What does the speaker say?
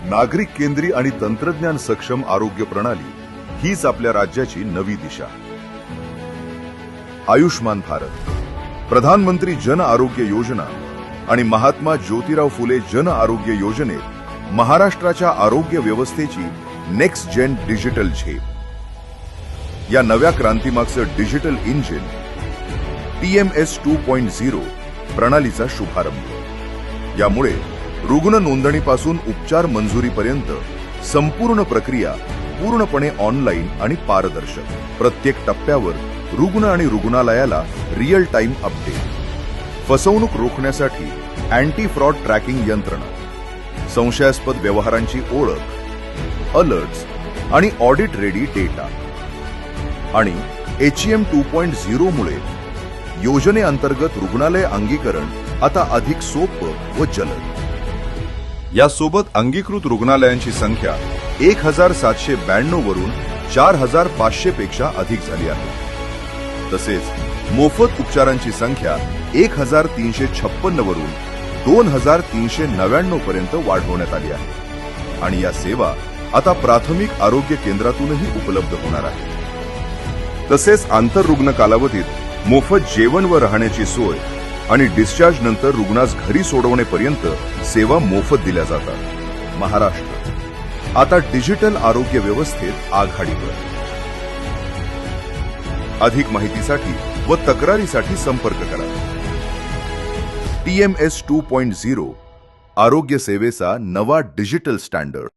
नागरिक केंद्री आणि तंत्रज्ञान सक्षम आरोग्य प्रणाली हीच आपल्या राज्याची नवी दिशा. आयुष्मान भारत, प्रधानमंत्री जन आरोग्य योजना आणि महात्मा ज्योतिराव फुले जन आरोग्य योजनेत महाराष्ट्राच्या आरोग्य व्यवस्थेची नेक्स्ट जेन डिजिटल झेप. या नव्या क्रांतीमागचं डिजिटल इंजिन TMS 2.0 प्रणालीचा शुभारंभ. यामुळे रुग्ण नोंदणीपासून उपचार मंजुरीपर्यंत संपूर्ण प्रक्रिया पूर्णपणे ऑनलाईन आणि पारदर्शक. प्रत्येक टप्प्यावर रुग्ण आणि रुग्णालयाला रिअल टाइम अपडेट. फसवणूक रोखण्यासाठी अँटी फ्रॉड ट्रॅकिंग यंत्रणा, संशयास्पद व्यवहारांची ओळख, अलर्ट्स आणि ऑडिट रेडी डेटा. आणि HEM 2.0 मुळे योजनेअंतर्गत रुग्णालय अंगीकरण आता अधिक सोपं व जलद. यासोबत अंगीकृत रुग्णालयांची संख्या 1792 वरून 4500 पेक्षा अधिक झाली आहे. तसेच मोफत उपचारांची संख्या 1356 वरून 2399 पर्यंत वाढवण्यात आली आहे. आणि या सेवा आता प्राथमिक आरोग्य केंद्रातूनही उपलब्ध होणार आहे. तसेच आंतररुग्ण कालावधीत मोफत जेवण व राहण्याची सोय आणि डिस्चार्ज नंतर रुग्णास घरी सोडवण्यापर्यंत सेवा मोफत दिल्या जातात. महाराष्ट्र आता डिजिटल आरोग्य व्यवस्थेत आघाडीवर. अधिक माहितीसाठी व तक्रारीसाठी संपर्क करा. TMS 2.0 आरोग्य सेवेचा नवा डिजिटल स्टँडर्ड.